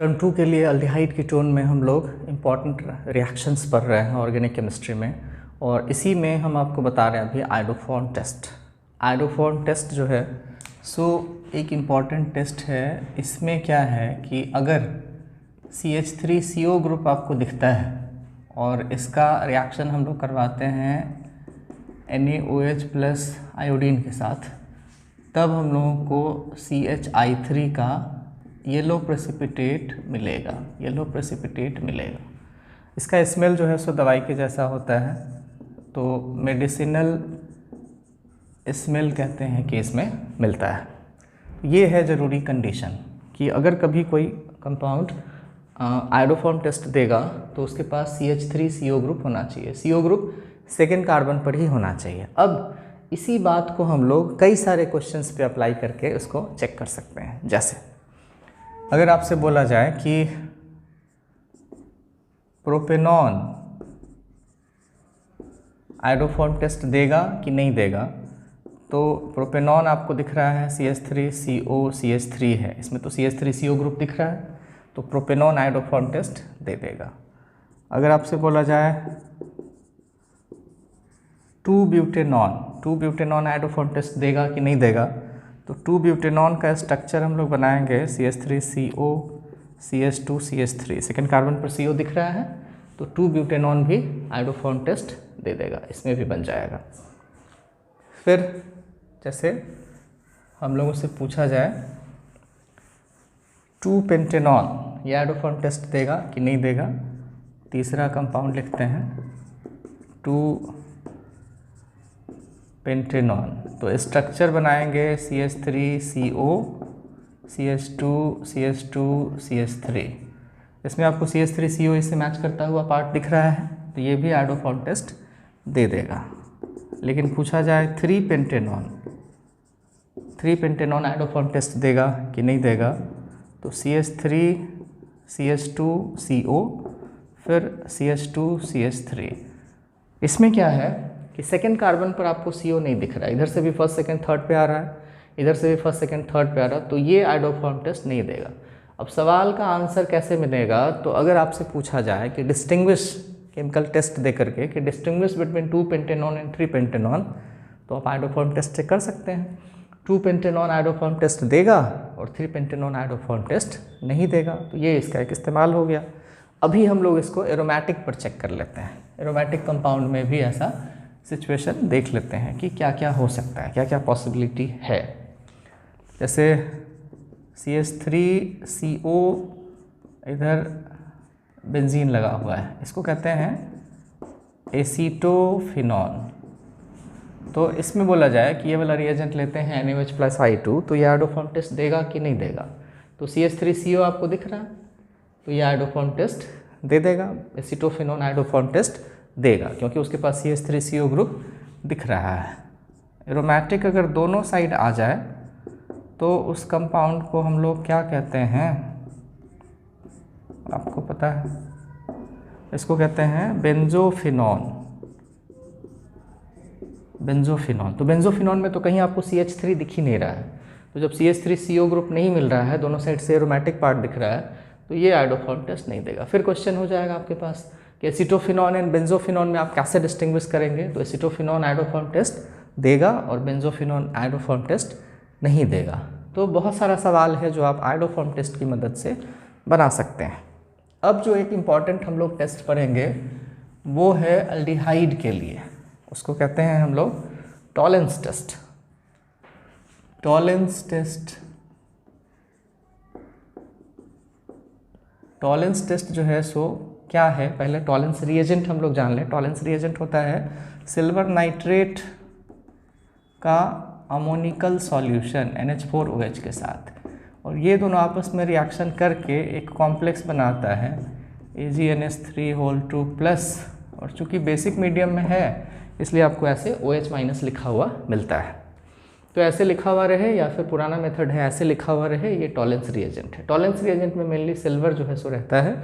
Term 2 के लिए aldehyde ketone में हम लोग इम्पॉर्टेंट रिएक्शंस पढ़ रहे हैं ऑर्गेनिक केमिस्ट्री में, और इसी में हम आपको बता रहे हैं अभी आयोडोफॉर्म टेस्ट। आयोडोफॉर्म टेस्ट जो है एक इम्पॉर्टेंट टेस्ट है। इसमें क्या है कि अगर CH3CO ग्रुप आपको दिखता है और इसका रिएक्शन हम लोग करवाते हैं NaOH प्लस आयोडीन के साथ, तब हम लोगों को CHI3 का येलो प्रेसिपिटेट मिलेगा। इसका स्मेल जो है दवाई के जैसा होता है, तो मेडिसिनल स्मेल कहते हैं कि इसमें मिलता है। ये है ज़रूरी कंडीशन कि अगर कभी कोई कंपाउंड आयोडोफॉर्म टेस्ट देगा तो उसके पास CH3CO ग्रुप होना चाहिए। CO ग्रुप सेकेंड कार्बन पर ही होना चाहिए। अब इसी बात को हम लोग कई सारे क्वेश्चंस पे अप्लाई करके उसको चेक कर सकते हैं। जैसे अगर आपसे बोला जाए कि प्रोपेनॉन आयोडोफॉर्म टेस्ट देगा कि नहीं देगा, तो प्रोपेनॉन आपको दिख रहा है CH3CO CH3 है, इसमें तो CH3CO ग्रुप दिख रहा है, तो प्रोपेनॉन आयोडोफॉर्म टेस्ट दे देगा। अगर आपसे बोला जाए 2-ब्यूटेनॉन आयोडोफॉर्म टेस्ट देगा कि नहीं देगा, तो 2-ब्यूटेनॉन का स्ट्रक्चर हम लोग बनाएंगे CH3CO CH2 CH3, second carbon पर CO दिख रहा है, तो 2-ब्यूटेनॉन भी आयोडोफॉर्म टेस्ट दे देगा, इसमें भी बन जाएगा। फिर जैसे हम लोगों से पूछा जाए 2-पेंटेनॉन ये आयोडोफॉर्म टेस्ट देगा कि नहीं देगा, तीसरा कंपाउंड लिखते हैं 2-पेंटेनॉन, तो स्ट्रक्चर बनाएंगे CH3CO CH2 CH2 CH3, इसमें आपको CH3CO इससे मैच करता हुआ पार्ट दिख रहा है, तो ये भी आयोडोफॉर्म टेस्ट दे देगा। लेकिन पूछा जाए 3-पेंटेनॉन आयोडोफॉर्म टेस्ट देगा कि नहीं देगा, तो CH3 CH2 CO फिर CH2 CH3। इसमें क्या है कि सेकेंड कार्बन पर आपको CO नहीं दिख रहा है, इधर से भी फर्स्ट सेकेंड थर्ड पे आ रहा है, इधर से भी फर्स्ट सेकेंड थर्ड पे आ रहा है, तो ये आयोडोफॉर्म टेस्ट नहीं देगा। अब सवाल का आंसर कैसे मिलेगा, तो अगर आपसे पूछा जाए कि डिस्टिंग्विश केमिकल टेस्ट दे करके कि डिस्टिंग्विश बिटवीन 2-पेंटेनॉन एंड 3-पेंटेनॉन, तो आप आयोडोफॉर्म टेस्ट से कर सकते हैं। 2-पेंटेनॉन आयोडोफॉर्म टेस्ट देगा और 3-पेंटेनॉन आयोडोफॉर्म टेस्ट नहीं देगा, तो ये इसका एक इस्तेमाल हो गया। अभी हम लोग इसको एरोमेटिक पर चेक कर लेते हैं। एरोमेटिक कंपाउंड में भी ऐसा सिचुएशन देख लेते हैं कि क्या क्या हो सकता है, क्या क्या पॉसिबिलिटी है। जैसे CH3CO इधर बेंजीन लगा हुआ है, इसको कहते हैं एसीटोफिनॉन। तो इसमें बोला जाए कि ये वाला रिएजेंट लेते हैं NaOH प्लस I2, तो ये आयोडोफॉर्म टेस्ट देगा कि नहीं देगा, तो CH3CO आपको दिख रहा है, तो ये आयोडोफॉर्म टेस्ट दे देगा। एसीटोफिनॉन आयोडोफॉर्म टेस्ट देगा क्योंकि उसके पास CH3CO ग्रुप दिख रहा है। एरोमेटिक अगर दोनों साइड आ जाए तो उस कंपाउंड को हम लोग क्या कहते हैं, आपको पता है, इसको कहते हैं बेंजोफिनॉन। तो बेंजोफिनॉन में तो कहीं आपको CH3 दिख ही नहीं रहा है, तो जब CH3CO ग्रुप नहीं मिल रहा है, दोनों साइड से एरोमेटिक पार्ट दिख रहा है, तो ये आयोडोफॉर्म टेस्ट नहीं देगा। फिर क्वेश्चन हो जाएगा आपके पास कि एसीटोफिनॉन एंड बेंजोफिनॉन में आप कैसे डिस्टिंग्विश करेंगे, तो एसीटोफिनॉन आयोडोफॉर्म टेस्ट देगा और बेंजोफिनॉन आयोडोफॉर्म टेस्ट नहीं देगा। तो बहुत सारा सवाल है जो आप आयोडोफॉर्म टेस्ट की मदद से बना सकते हैं। अब जो एक इम्पॉर्टेंट हम लोग टेस्ट पढ़ेंगे वो है अल्डिहाइड के लिए, उसको कहते हैं हम लोग टॉलेंस टेस्ट। टॉलेंस टेस्ट जो है क्या है, पहले टॉलेंस रिएजेंट हम लोग जान लें। टॉलेंस रिएजेंट होता है सिल्वर नाइट्रेट का अमोनिकल सॉल्यूशन NH4OH के साथ, और ये दोनों आपस में रिएक्शन करके एक कॉम्प्लेक्स बनाता है AgNH3(2+), और चूँकि बेसिक मीडियम में है इसलिए आपको ऐसे OH- लिखा हुआ मिलता है। तो ऐसे लिखा हुआ रहे या फिर पुराना मेथड है ऐसे लिखा हुआ रहे, ये टॉलेंस रिएजेंट है। टॉलेंस रिएजेंट में मेनली सिल्वर जो है रहता है,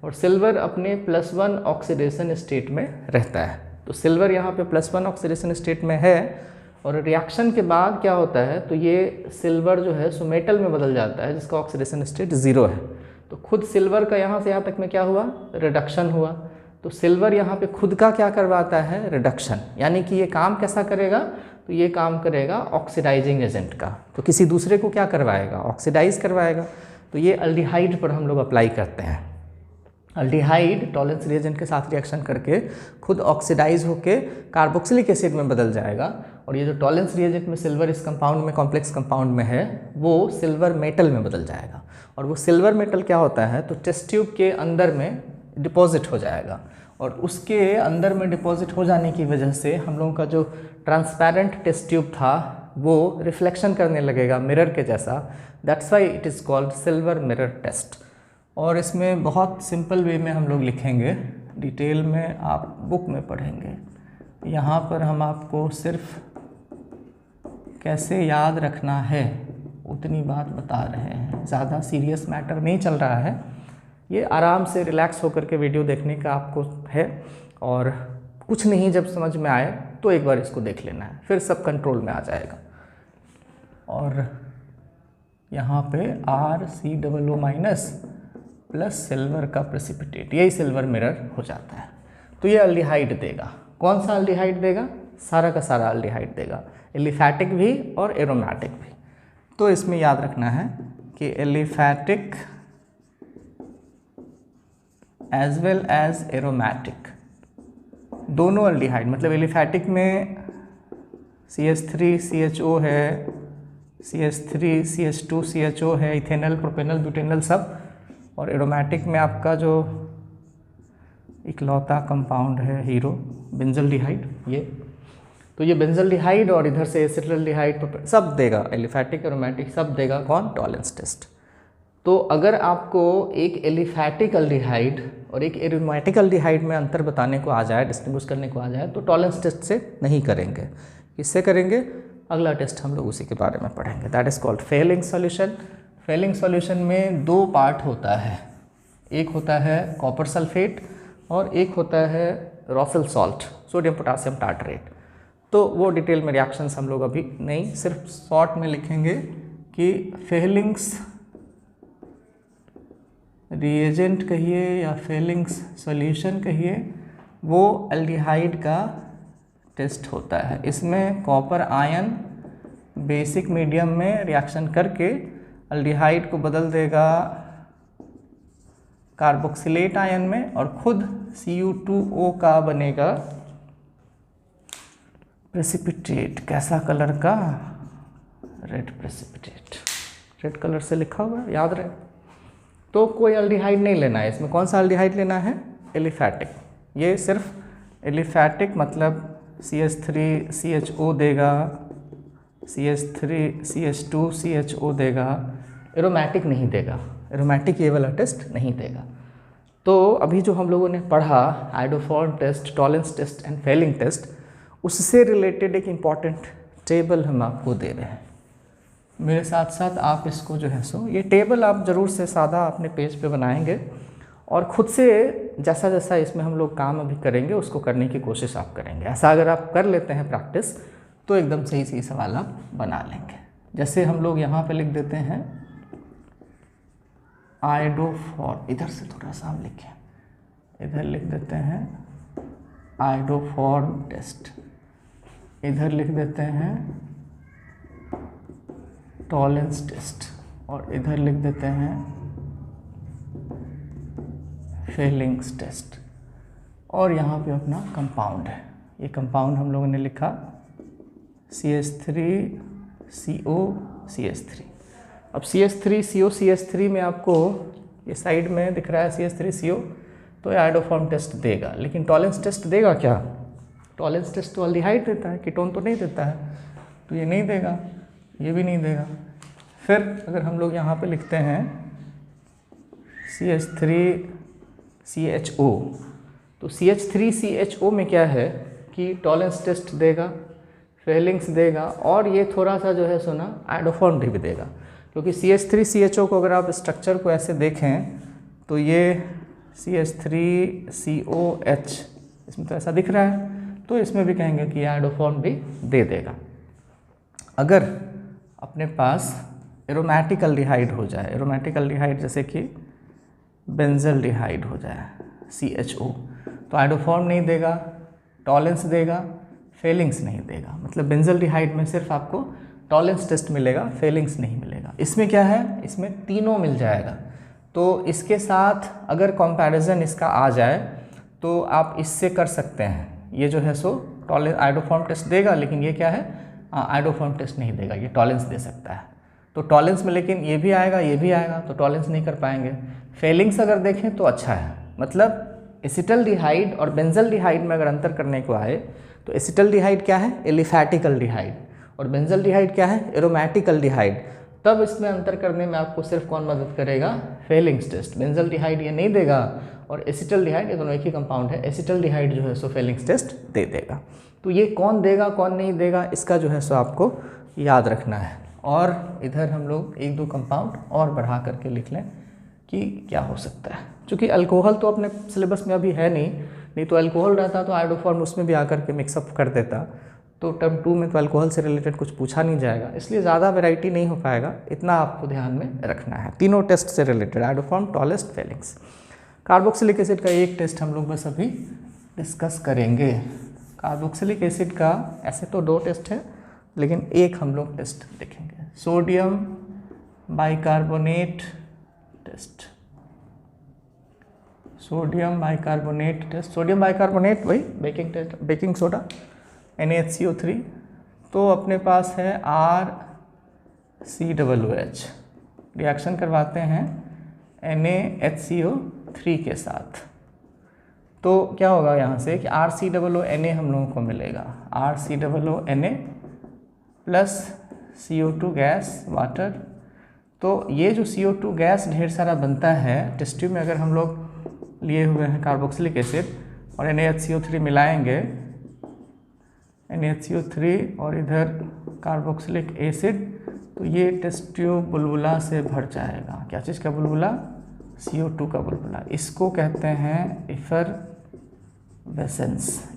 और सिल्वर अपने +1 ऑक्सीडेशन स्टेट में रहता है। तो सिल्वर यहाँ पे +1 ऑक्सीडेशन स्टेट में है, और रिएक्शन के बाद क्या होता है, तो ये सिल्वर जो है मेटल में बदल जाता है जिसका ऑक्सीडेशन स्टेट 0 है। तो खुद सिल्वर का यहाँ से यहाँ तक में क्या हुआ, रिडक्शन हुआ। तो सिल्वर यहाँ पे खुद का क्या करवाता है, रिडक्शन, यानी कि ये काम कैसा करेगा, तो ये काम करेगा ऑक्सीडाइजिंग एजेंट का। तो किसी दूसरे को क्या करवाएगा, ऑक्सीडाइज करवाएगा। तो ये अल्डिहाइड पर हम लोग अप्लाई करते हैं। अल्डिहाइड टॉलेंस रिएजेंट के साथ रिएक्शन करके खुद ऑक्सीडाइज होके कार्बोक्सिलिक एसिड में बदल जाएगा, और ये जो टॉलेंस रिएजेंट में सिल्वर इस कंपाउंड में, कॉम्प्लेक्स कंपाउंड में है, वो सिल्वर मेटल में बदल जाएगा। और वो सिल्वर मेटल क्या होता है, तो टेस्ट ट्यूब के अंदर में डिपॉजिट हो जाएगा, और उसके अंदर में डिपॉजिट हो जाने की वजह से हम लोगों का जो ट्रांसपेरेंट टेस्ट ट्यूब था वो रिफ्लेक्शन करने लगेगा मिरर के जैसा। That's why it is called silver mirror test. और इसमें बहुत सिंपल वे में हम लोग लिखेंगे, डिटेल में आप बुक में पढ़ेंगे। यहाँ पर हम आपको सिर्फ कैसे याद रखना है उतनी बात बता रहे हैं, ज़्यादा सीरियस मैटर नहीं चल रहा है। ये आराम से रिलैक्स होकर के वीडियो देखने का आपको है, और कुछ नहीं जब समझ में आए तो एक बार इसको देख लेना है, फिर सब कंट्रोल में आ जाएगा। और यहाँ पे RCOO माइनस प्लस सिल्वर का प्रेसिपिटेट, यही सिल्वर मिरर हो जाता है। तो ये अल्डिहाइड देगा। कौन सा अल्डिहाइड देगा, सारा का सारा अल्डिहाइड देगा, एलिफैटिक भी और एरोमेटिक भी। तो इसमें याद रखना है कि aliphatic as well as aromatic, दोनों अल्डिहाइड, मतलब एलिफैटिक में CH3CHO है, CH3CH2CHO है, इथेनल, प्रोपेनल, ब्यूटेनल सब, और एरोमेटिक में आपका जो इकलौता कंपाउंड है हीरो, बेंजल्डिहाइड। ये तो ये बेंजल्डिहाइड और इधर से एसिटिल्डिहाइड सब देगा, एलिफैटिक एरोमेटिक सब देगा कौन, टॉलेंस टेस्ट। तो अगर आपको एक एलिफैटिक अल्डिहाइड और एक एरोमेटिक अल्डिहाइड में अंतर बताने को आ जाए, डिस्टिंग्विश करने को आ जाए, तो टॉलेंस टेस्ट से नहीं करेंगे। किससे करेंगे, अगला टेस्ट हम लोग उसी के बारे में पढ़ेंगे, that is called Fehling solution. Fehling solution में दो पार्ट होता है, एक होता है कॉपर सल्फेट और एक होता है रॉसल सॉल्ट, सोडियम पोटासियम टार्टरेट। तो वो डिटेल में रिएक्शंस हम लोग अभी नहीं, सिर्फ शॉर्ट में लिखेंगे कि फेलिंग्स रिएजेंट कहिए या फेलिंग्स सॉल्यूशन कहिए, वो अल्डिहाइड का टेस्ट होता है। इसमें कॉपर आयन बेसिक मीडियम में रिएक्शन करके अल्डिहाइड को बदल देगा कार्बोक्सिलेट आयन में, और खुद Cu2O का बनेगा प्रेसिपिटेट। कैसा कलर का, रेड प्रेसिपिटेट, रेड कलर से लिखा हुआ है, याद रहे। तो कोई अल्डिहाइड नहीं लेना है इसमें। कौन सा अल्डिहाइड लेना है, एलिफैटिक। ये सिर्फ एलिफैटिक मतलब CH3CHO देगा, CH3CH2CHO देगा, एरोमेटिक नहीं देगा, एरोमेटिक ये वाला टेस्ट नहीं देगा। तो अभी जो हम लोगों ने पढ़ा iodoform test, Tollens test and Fehling test, उससे रिलेटेड एक इम्पॉर्टेंट टेबल हम आपको दे रहे हैं। मेरे साथ साथ आप इसको जो है सो ये टेबल आप ज़रूर से सादा अपने पेज पे बनाएंगे, और ख़ुद से जैसा जैसा इसमें हम लोग काम अभी करेंगे उसको करने की कोशिश आप करेंगे। ऐसा अगर आप कर लेते हैं प्रैक्टिस तो एकदम सही सही सवाल आप बना लेंगे। जैसे हम लोग यहाँ पे लिख देते हैं आयोडोफॉर्म, इधर से थोड़ा सा हम लिखें, इधर लिख देते हैं आयोडोफॉर्म टेस्ट, इधर लिख देते हैं टॉलेंस टेस्ट, और इधर लिख देते हैं फेलिंग्स टेस्ट, और यहाँ पे अपना कंपाउंड है। ये कंपाउंड हम लोगों ने लिखा CH3COCH3। अब CH3COCH3 में आपको ये साइड में दिख रहा है CH3CO, तो ये आयोडोफॉर्म टेस्ट देगा। लेकिन टॉलेंस टेस्ट देगा क्या, टॉलेंस टेस्ट तो अल्डिहाइड देता है, कीटोन तो नहीं देता है, तो ये नहीं देगा, ये भी नहीं देगा। फिर अगर हम लोग यहाँ पे लिखते हैं CH3CHO, तो CH3CHO में क्या है कि टॉलेंस टेस्ट देगा, फेलिंग्स देगा, और ये थोड़ा सा जो है सुना आयोडोफॉर्म भी देगा। क्योंकि CH3CHO को अगर आप स्ट्रक्चर को ऐसे देखें तो ये CH3COH इसमें तो ऐसा दिख रहा है, तो इसमें भी कहेंगे कि आयोडोफॉर्म भी दे देगा। अगर अपने पास एरोमेटिक अल्डिहाइड हो जाए, एरोमेटिक अल्डिहाइड जैसे कि बेंजल्डिहाइड हो जाए CHO, तो आइडोफॉर्म नहीं देगा, टॉलेंस देगा, फेलिंग्स नहीं देगा। मतलब बेंजल्डिहाइड में सिर्फ आपको टॉलेंस टेस्ट मिलेगा, फेलिंग्स नहीं मिलेगा। इसमें क्या है, इसमें तीनों मिल जाएगा। तो इसके साथ अगर कंपैरिजन इसका आ जाए तो आप इससे कर सकते हैं। ये जो है सो टॉलेंस आइडोफॉर्म टेस्ट देगा, लेकिन ये क्या है, आइडोफॉर्म टेस्ट नहीं देगा, ये टॉलेंस दे सकता है। तो टॉलेंस में लेकिन ये भी आएगा, ये भी आएगा, तो टॉलेंस नहीं कर पाएंगे। फेलिंग्स अगर देखें तो अच्छा है। मतलब एसिटल्डिहाइड और बेंजल्डिहाइड में अगर अंतर करने को आए तो एसिटल्डिहाइड क्या है, एलिफैटिक एल्डिहाइड, और बेंजल्डिहाइड क्या है, एरोमेटिक एल्डिहाइड। तब इसमें अंतर करने में आपको सिर्फ कौन मदद करेगा, फेलिंग्स टेस्ट। बेंजल्डिहाइड ये नहीं देगा और एसिटल्डिहाइड, ये दोनों एक ही कंपाउंड है, एसिटल्डिहाइड जो है सो फेलिंग्स टेस्ट दे देगा। तो ये कौन देगा कौन नहीं देगा, इसका जो है सो आपको याद रखना है। और इधर हम लोग एक दो कंपाउंड और बढ़ा करके लिख लें कि क्या हो सकता है। चूँकि अल्कोहल तो अपने सिलेबस में अभी है नहीं तो अल्कोहल रहता तो आइडोफॉर्म उसमें भी आकर के मिक्सअप कर देता, तो टर्म 2 में तो अल्कोहल से रिलेटेड कुछ पूछा नहीं जाएगा, इसलिए ज़्यादा वैरायटी नहीं हो पाएगा। इतना आपको ध्यान में रखना है। तीनों टेस्ट से related, iodoform, tallest, Fehling's. Carboxylic acid का एक टेस्ट हम लोग बस अभी डिस्कस करेंगे। कार्बोक्सिलिक एसिड का ऐसे तो 2 टेस्ट है, लेकिन एक हम लोग टेस्ट देखेंगे, sodium bicarbonate test. Sodium bicarbonate test, sodium bicarbonate वही baking test, baking soda NaHCO3। तो अपने पास है RCOOH, रिएक्शन करवाते हैं NaHCO3 के साथ। तो क्या होगा यहाँ से कि RCOONA हम लोगों को मिलेगा, RCOONA plus CO2 gas water. तो ये जो CO2 गैस ढेर सारा बनता है टेस्ट ट्यूब में, अगर हम लोग लिए हुए हैं कार्बोक्सिलिक एसिड और NaHCO3 मिलाएंगे, NaHCO3 और इधर कार्बोक्सिलिक एसिड, तो ये टेस्ट ट्यूब बुलबुला से भर जाएगा। क्या चीज़ का बुलबुला, CO2 का बुलबुला। इसको कहते हैं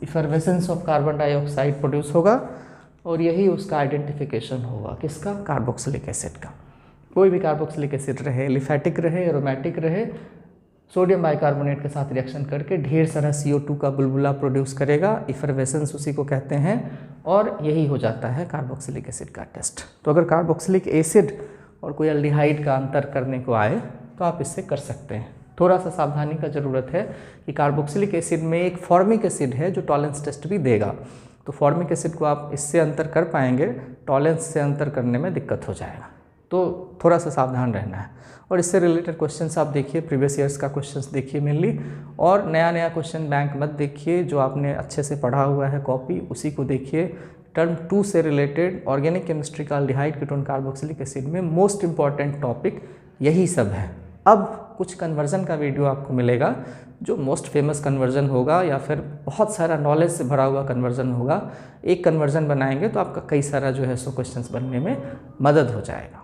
effervescence of carbon dioxide produce होगा, और यही उसका आइडेंटिफिकेशन होगा, किसका, कार्बोक्सिलिक एसिड का। कोई भी कार्बोक्सिलिक एसिड रहे, एलिफैटिक रहे, एरोमेटिक रहे, सोडियम बाइकार्बोनेट के साथ रिएक्शन करके ढेर सारा CO2 का बुलबुला प्रोड्यूस करेगा, इफरवेसेंस उसी को कहते हैं, और यही हो जाता है कार्बोक्सिलिक एसिड का टेस्ट। तो अगर कार्बोक्सिलिक एसिड और कोई एल्डिहाइड का अंतर करने को आए तो आप इससे कर सकते हैं। थोड़ा सा सावधानी का ज़रूरत है कि कार्बोक्सिलिक एसिड में एक फॉर्मिक एसिड है जो टॉलेंस टेस्ट भी देगा, तो फॉर्मिक एसिड को आप इससे अंतर कर पाएंगे, टॉलेंस से अंतर करने में दिक्कत हो जाएगा, तो थोड़ा सा सावधान रहना है। और इससे रिलेटेड क्वेश्चंस आप देखिए, प्रीवियस ईयर्स का क्वेश्चंस देखिए मेनली, और नया क्वेश्चन बैंक मत देखिए, जो आपने अच्छे से पढ़ा हुआ है कॉपी उसी को देखिए। टर्म 2 से रिलेटेड ऑर्गेनिक केमिस्ट्री का एल्डिहाइड, कीटोन, कार्बोक्सिलिक एसिड में मोस्ट इंपॉर्टेंट टॉपिक यही सब है। अब कुछ कन्वर्जन का वीडियो आपको मिलेगा, जो मोस्ट फेमस कन्वर्जन होगा या फिर बहुत सारा नॉलेज से भरा हुआ कन्वर्जन होगा। एक कन्वर्जन बनाएंगे तो आपका कई सारा जो है सो क्वेश्चंस बनने में मदद हो जाएगा।